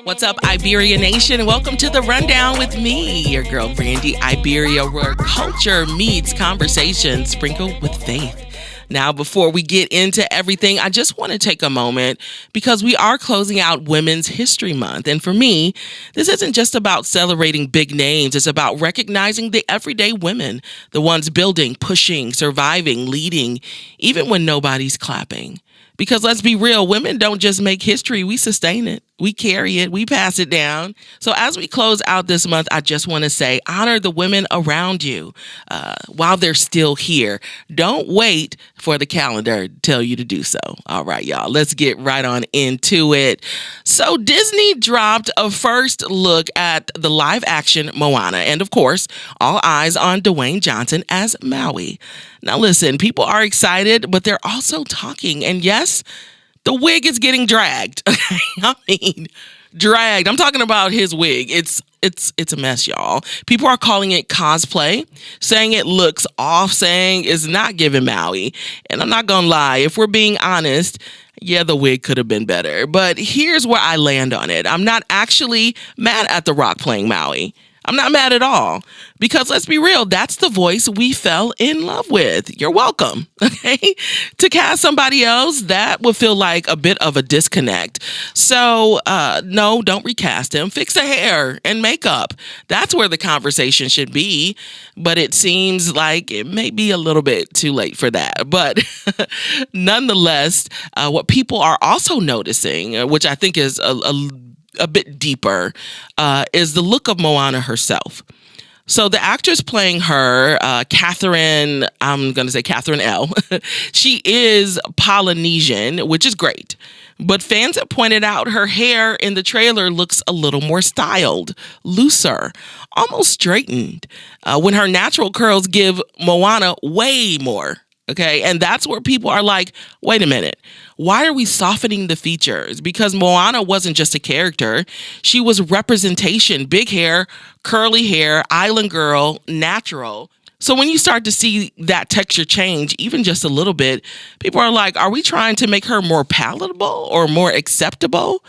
What's up, Iberia Nation? Welcome to the Rundown with me, your girl, Brandi Iberia, where culture meets conversation sprinkled with faith. Now, before we get into everything, I just want to take a moment because we are closing out Women's History Month. And for me, this isn't just about celebrating big names. It's about recognizing the everyday women, the ones building, pushing, surviving, leading, even when nobody's clapping. Because let's be real, women don't just make history, we sustain it. We carry it, we pass it down. So as we close out this month, I just want to say, honor the women around you while they're still here. Don't wait for the calendar to tell you to do so. All right, y'all, let's get right on into it. So Disney dropped a first look at the live action Moana. And of course, all eyes on Dwayne Johnson as Maui. Now listen, people are excited, but they're also talking. And yes, the wig is getting dragged. I mean, dragged. I'm talking about his wig. It's a mess, y'all. People are calling it cosplay, saying it looks off, saying it's not giving Maui. And I'm not gonna lie, if we're being honest, yeah, the wig could have been better. But here's where I land on it. I'm not actually mad at The Rock playing Maui. I'm not mad at all because let's be real, that's the voice we fell in love with. You're welcome, okay? To cast somebody else, that would feel like a bit of a disconnect. So, no, don't recast him. Fix the hair and makeup. That's where the conversation should be, but it seems like it may be a little bit too late for that. But nonetheless, what people are also noticing, which I think is a bit deeper, is the look of Moana herself. So the actress playing her, Catherine, I'm going to say Catherine L. She is Polynesian, which is great. But fans have pointed out her hair in the trailer looks a little more styled, looser, almost straightened, when her natural curls give Moana way more. Okay, and that's where people are like, wait a minute, why are we softening the features? Because Moana wasn't just a character. She was representation, big hair, curly hair, island girl, natural. So when you start to see that texture change, even just a little bit, people are like, are we trying to make her more palatable or more acceptable?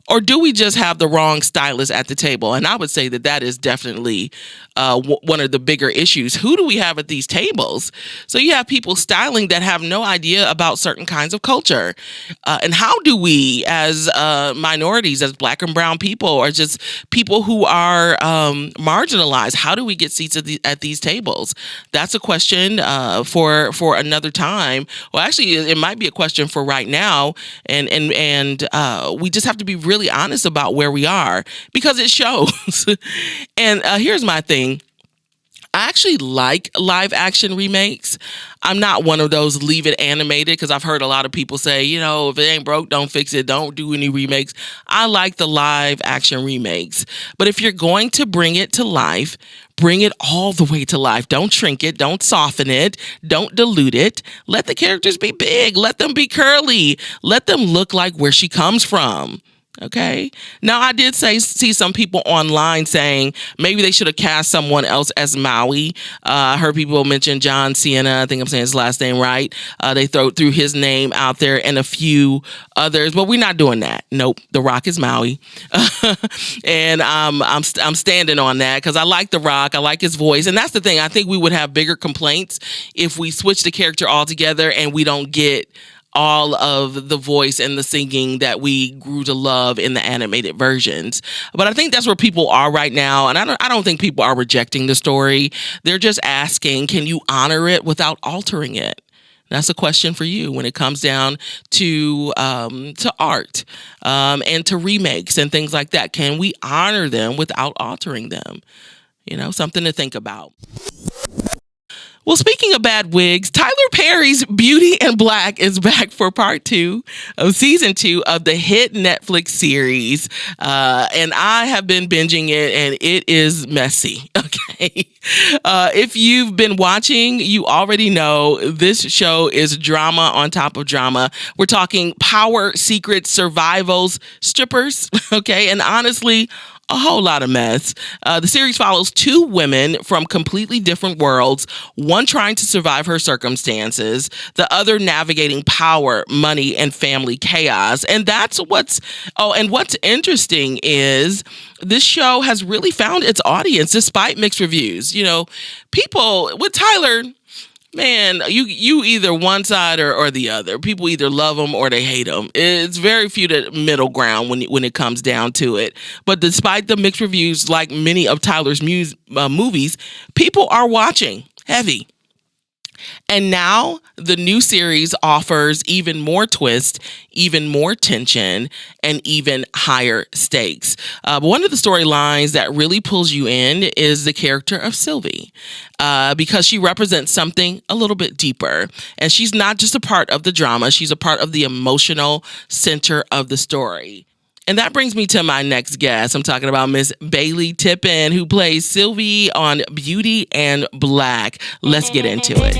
Or do we just have the wrong stylist at the table? And I would say that that is definitely one of the bigger issues. Who do we have at these tables? So you have people styling that have no idea about certain kinds of culture. And how do we, as minorities, as Black and brown people, or just people who are marginalized, how do we get seats at these tables? That's a question for another time. Well, actually, it might be a question for right now. And we just have to be really honest about where we are because it shows. And here's my thing. I actually like live action remakes. I'm not one of those leave it animated because I've heard a lot of people say, if it ain't broke, don't fix it. Don't do any remakes. I like the live action remakes. But if you're going to bring it to life, bring it all the way to life. Don't shrink it. Don't soften it. Don't dilute it. Let the characters be big. Let them be curly. Let them look like where she comes from. Okay. Now, I did see some people online saying maybe they should have cast someone else as Maui. I heard people mention John Cena. I think I'm saying his last name right. They threw his name out there and a few others, but we're not doing that. Nope. The Rock is Maui. And I'm standing on that because I like The Rock. I like his voice. And that's the thing. I think we would have bigger complaints if we switch the character altogether and we don't get all of the voice and the singing that we grew to love in the animated versions. But I think that's where people are right now. And I don't think people are rejecting the story. They're just asking, can you honor it without altering it? That's a question for you when it comes down to art and to remakes and things like that. Can we honor them without altering them? Something to think about. Well, speaking of bad wigs, Tyler Perry's Beauty and Black is back for part 2 of season 2 of the hit Netflix series. And I have been binging it and it is messy. Okay. If you've been watching, you already know this show is drama on top of drama. We're talking power, secrets, survivals, strippers. Okay. And honestly, a whole lot of mess. The series follows two women from completely different worlds, one trying to survive her circumstances, the other navigating power, money, and family chaos. And what's interesting is this show has really found its audience despite mixed reviews. People with Tyler, man, you either one side or the other. People either love them or they hate them. It's very few middle ground when it comes down to it. But despite the mixed reviews, like many of Tyler's movies, people are watching heavy. And now the new series offers even more twist, even more tension, and even higher stakes. But one of the storylines that really pulls you in is the character of Sylvie, because she represents something a little bit deeper. And she's not just a part of the drama, she's a part of the emotional center of the story. And that brings me to my next guest. I'm talking about Miss Bailey Tippen, who plays Sylvie on Beauty and Black. Let's get into it.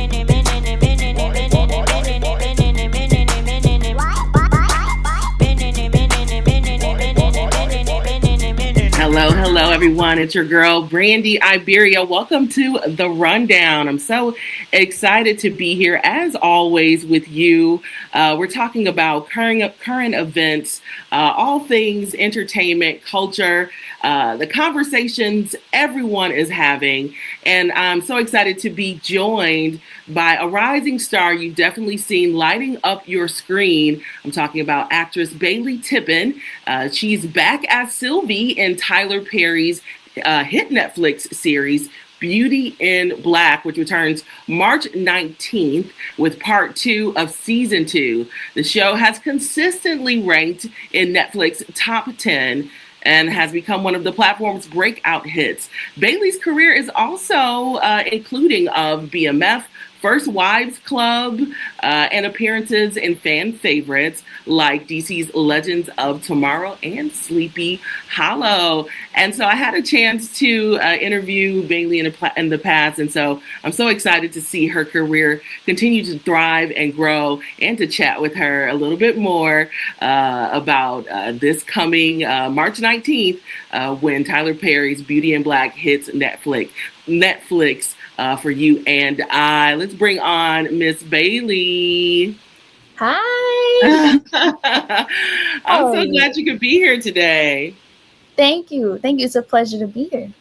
Hello, everyone. It's your girl, Brandi Iberia. Welcome to The Rundown. I'm so excited to be here, as always, with you. We're talking about current events, all things entertainment, culture, the conversations everyone is having. And I'm so excited to be joined by a rising star you've definitely seen lighting up your screen. I'm talking about actress Bailey Tippen. She's back as Sylvie in Tyler Perry's hit Netflix series, Beauty in Black, which returns March 19th with part 2 of season 2. The show has consistently ranked in Netflix top 10 and has become one of the platform's breakout hits. Bailey's career is also including of BMF, First Wives Club, and appearances in fan favorites like DC's Legends of Tomorrow and Sleepy Hollow. And so I had a chance to interview Bailey in the past, and so I'm so excited to see her career continue to thrive and grow, and to chat with her a little bit more about this coming March 19th when Tyler Perry's Beauty in Black hits Netflix for you and I. Let's bring on Miss Bailey. Hi. I'm so glad you could be here today. Thank you. It's a pleasure to be here.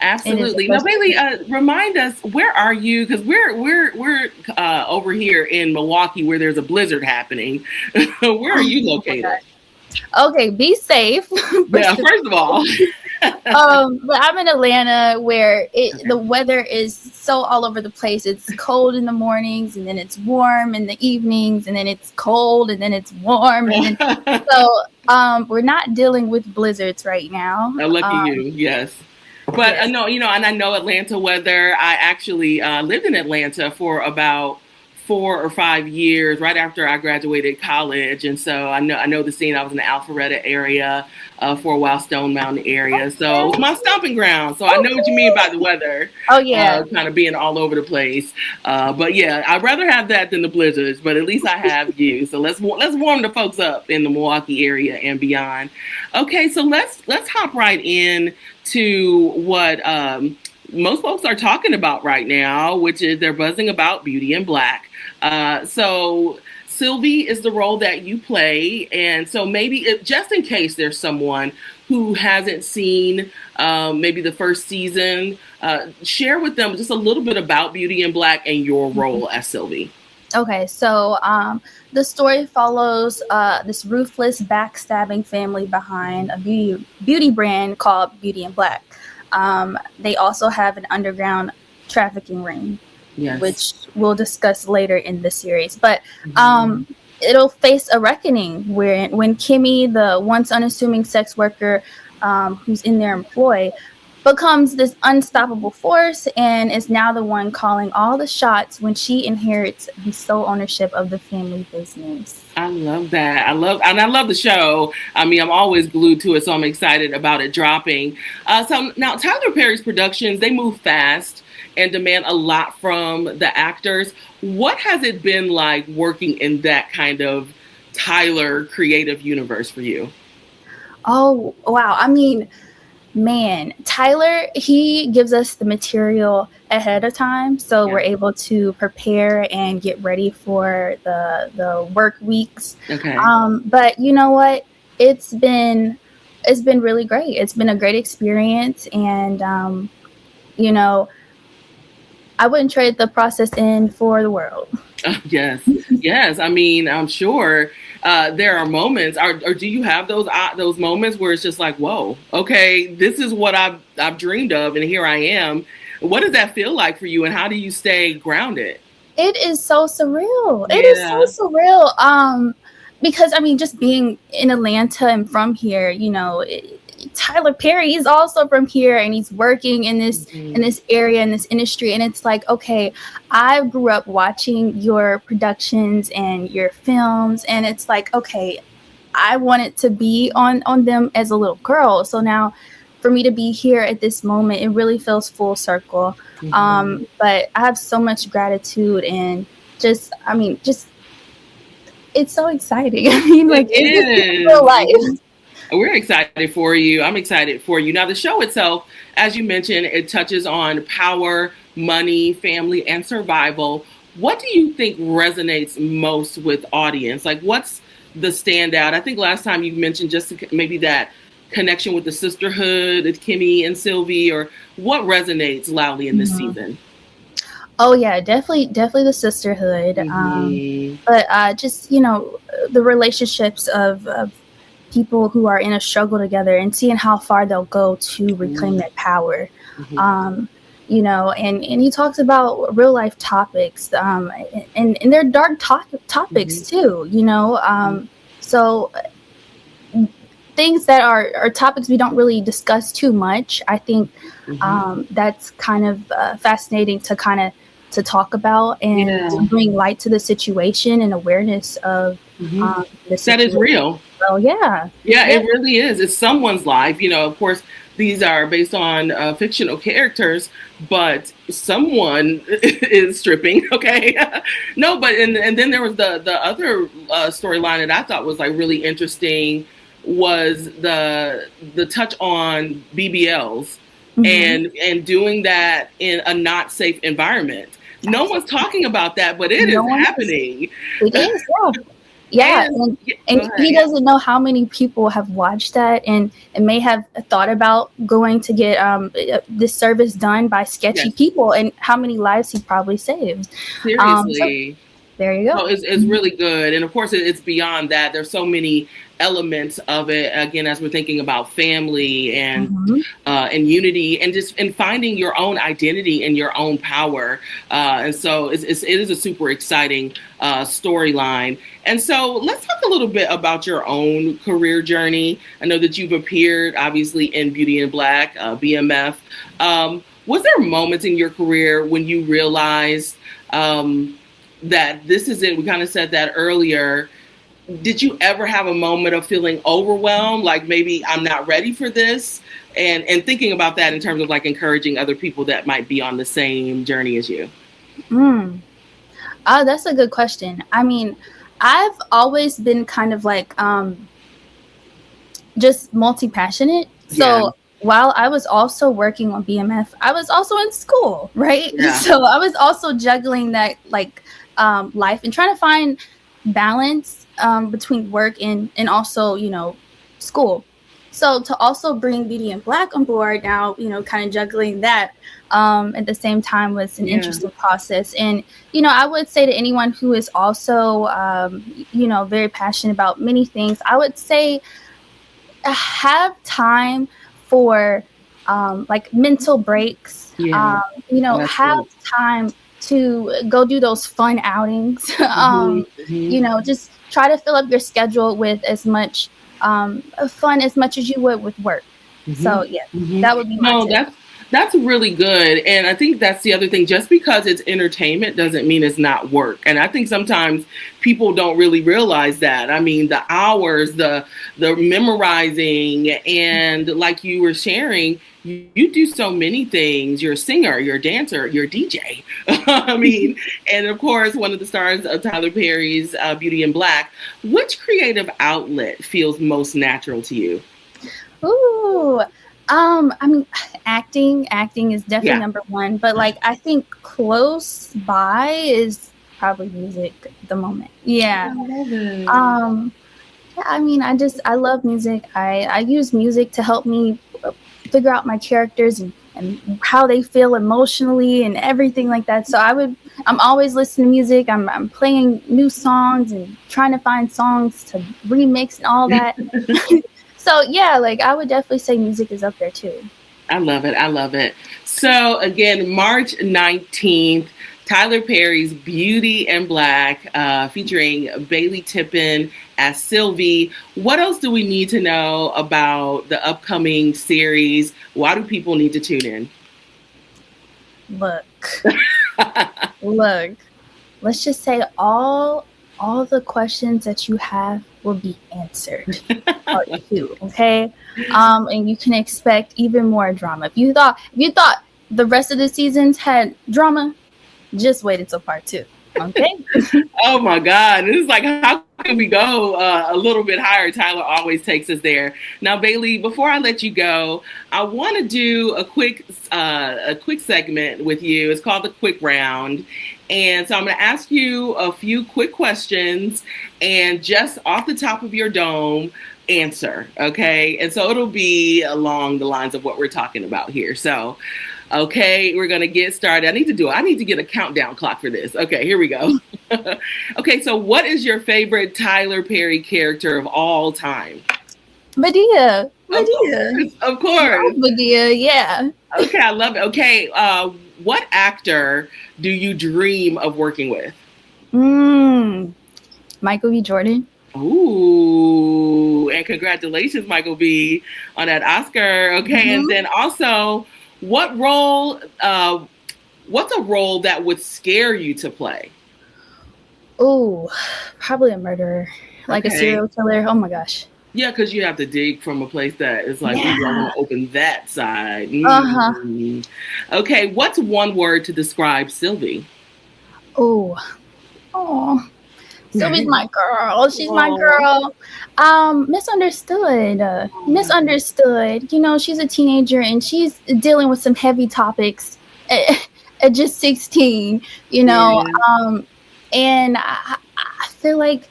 Absolutely. Now, Bailey, remind us, where are you? Because we're over here in Milwaukee, where there's a blizzard happening. Where are you located? Okay, be safe. Yeah, first of all. But I'm in Atlanta, where the weather is so all over the place. It's cold in the mornings, and then it's warm in the evenings, and then it's cold, and then it's warm. And then, so we're not dealing with blizzards right now. Lucky you, yes. But yes. No, and I know Atlanta weather. I actually lived in Atlanta for about 4 or 5 years, right after I graduated college, and so I know the scene. I was in the Alpharetta area for a while, Stone Mountain area, so it was my stomping ground. So I know what you mean by the weather. Oh yeah, kind of being all over the place. But yeah, I'd rather have that than the blizzards. But at least I have you. So let's warm the folks up in the Milwaukee area and beyond. Okay, so let's hop right in to what most folks are talking about right now, which is they're buzzing about Beauty in Black. So Sylvie is the role that you play. And so maybe just in case there's someone who hasn't seen maybe the first season, share with them just a little bit about Beauty in Black and your role as Sylvie. Okay, so the story follows this ruthless, backstabbing family behind a beauty brand called Beauty in Black. They also have an underground trafficking ring. Yes. Which we'll discuss later in the series. But it'll face a reckoning when Kimmy, the once unassuming sex worker who's in their employ, becomes this unstoppable force and is now the one calling all the shots when she inherits the sole ownership of the family business. I love that. I love the show. I mean, I'm always glued to it, so I'm excited about it dropping. So now Tyler Perry's productions, they move fast and demand a lot from the actors. What has it been like working in that kind of Tyler creative universe for you? Oh, wow. I mean, Man, Tyler, he gives us the material ahead of time, so we're able to prepare and get ready for the work weeks. Okay. But you know what? It's been it's been really great. It's been a great experience, and you know, I wouldn't trade the process in for the world. Yes, yes. I mean, I'm sure there are moments, or do you have those moments where it's just like, whoa, okay, this is what I've dreamed of, and here I am. What does that feel like for you, and how do you stay grounded? It is so surreal. Yeah. It is so surreal. Because I mean, just being in Atlanta and from here, Tyler Perry is also from here, and he's working in this area, in this industry, and it's like, okay, I grew up watching your productions and your films, and it's like, okay, I wanted to be on them as a little girl. So now for me to be here at this moment, it really feels full circle. But I have so much gratitude, and just it's so exciting. I mean, like, it's real life. We're excited for you. I'm excited for you. Now, the show itself, as you mentioned, it touches on power, money, family, and survival. What do you think resonates most with audience? Like, what's the standout? I think last time you mentioned just maybe that connection with the sisterhood, with Kimmy and Sylvie, or what resonates loudly in this season? Oh yeah, definitely the sisterhood. But just, the relationships of people who are in a struggle together, and seeing how far they'll go to reclaim that power. And he talks about real life topics, and they're dark topics too, so things that are topics we don't really discuss too much. I think that's kind of fascinating to talk about, and to bring light to the situation and awareness of the situation. That is real. So yeah, it really is. It's someone's life. Of course, these are based on fictional characters, but someone is stripping. Okay, no, but and then there was the other storyline that I thought was like really interesting, was the touch on BBLs and doing that in a not safe environment. No one's talking about that, but it is happening. It is, yeah. And he doesn't know how many people have watched that and may have thought about going to get this service done by sketchy people, and how many lives he probably saved. Seriously. So, there you go. No, it's really good. And of course, it's beyond that. There's so many elements of it, again, as we're thinking about family and unity, and just finding your own identity and your own power. And so it is a super exciting storyline. And so let's talk a little bit about your own career journey. I know that you've appeared, obviously, in Beauty and Black, BMF. Was there moments in your career when you realized that this is it? We kind of said that earlier. Did you ever have a moment of feeling overwhelmed, like maybe I'm not ready for this? And thinking about that in terms of like encouraging other people that might be on the same journey as you. Oh, that's a good question. I mean, I've always been kind of like just multi-passionate. So while I was also working on BMF, I was also in school, right? Yeah. So I was also juggling that like life and trying to find balance between work and also, school. So to also bring Beauty and Black on board now, kind of juggling that at the same time was an interesting process. And, I would say to anyone who is also, very passionate about many things, I would say have time for like mental breaks, have time to go do those fun outings, just try to fill up your schedule with as much fun as much as you would with work. So that would be my tip. That's really good. And I think that's the other thing. Just because it's entertainment doesn't mean it's not work. And I think sometimes people don't really realize that. I mean, the hours, the memorizing, and like you were sharing, you do so many things. You're a singer, you're a dancer, you're a DJ. I mean, and of course, one of the stars of Tyler Perry's Beauty and Black. Which creative outlet feels most natural to you? Ooh, acting. Acting is definitely Yeah. number one. But like, I think close by is probably music at the moment. Yeah. I love it. Yeah, I mean, I love music. I use music to help me figure out my characters and how they feel emotionally and everything like that. So I'm always listening to music. I'm playing new songs and trying to find songs to remix and all that. So yeah, like I would definitely say music is up there too. I love it. I love it. So again, March 19th, Tyler Perry's Beauty and Black, featuring Bailey Tippen as Sylvie. What else do we need to know about the upcoming series? Why do people need to tune in? Look, let's just say all the questions that you have will be answered. Part 2, okay? And you can expect even more drama. If you thought the rest of the seasons had drama, just wait until part 2. Okay. Oh my God. This is like, how can we go a little bit higher? Tyler always takes us there. Now, Bailey, before I let you go, I want to do a quick segment with you. It's called the Quick Round. And so I'm going to ask you a few quick questions and just off the top of your dome, answer. Okay. And so it'll be along the lines of what we're talking about here. So, okay, we're going to get started. I need to get a countdown clock for this. Okay, here we go. Okay, so what is your favorite Tyler Perry character of all time? Medea. Of course. Medea, yeah. Okay, I love it. Okay, what actor do you dream of working with? Michael B. Jordan. Ooh, and congratulations, Michael B., on that Oscar. Okay, and then also, what's a role that would scare you to play? Oh, probably a murderer, like a serial killer. Oh my gosh. Yeah, because you have to dig from a place that is like, I want to open that side. Okay, what's one word to describe Sylvie? Oh, Sylvie's my girl. She's my girl. Misunderstood. You know, she's a teenager and she's dealing with some heavy topics at just 16, you know. And I feel like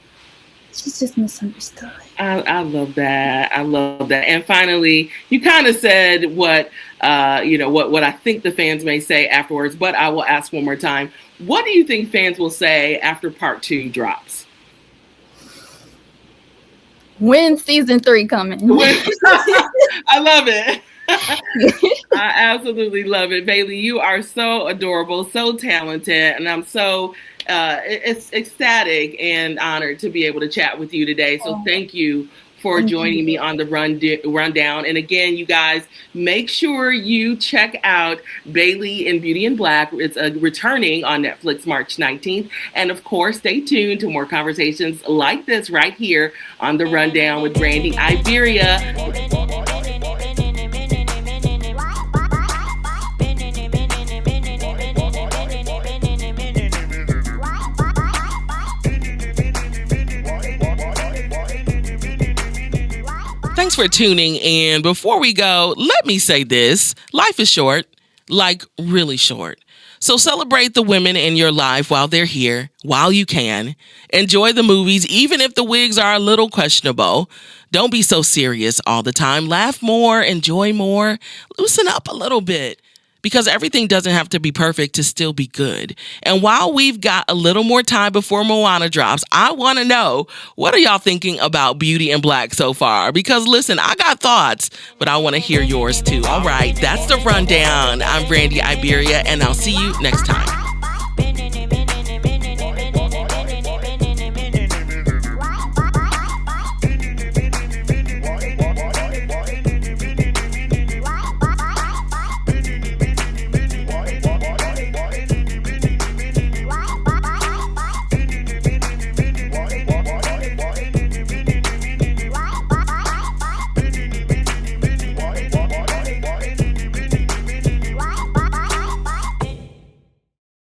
she's just misunderstood. I love that. I love that. And finally, you kind of said what I think the fans may say afterwards, but I will ask one more time. What do you think fans will say after part 2 drops? When's season 3 coming? I love it. I absolutely love it. Bailey, you are so adorable, so talented, and I'm so it's ecstatic and honored to be able to chat with you today. So thank you for joining me on the rundown. And again, you guys, make sure you check out Bailey in Beauty and Black. It's returning on Netflix March 19th. And of course, stay tuned to more conversations like this right here on the Rundown with Brandi Iberia. Thanks for tuning in. Before we go, let me say this. Life is short, like really short. So celebrate the women in your life while they're here, while you can. Enjoy the movies, even if the wigs are a little questionable. Don't be so serious all the time. Laugh more, enjoy more, loosen up a little bit. Because everything doesn't have to be perfect to still be good. And while we've got a little more time before Moana drops, I want to know, what are y'all thinking about Beauty and Black so far? Because listen, I got thoughts, but I want to hear yours too. All right, that's the rundown. I'm Brandi Iberia, and I'll see you next time.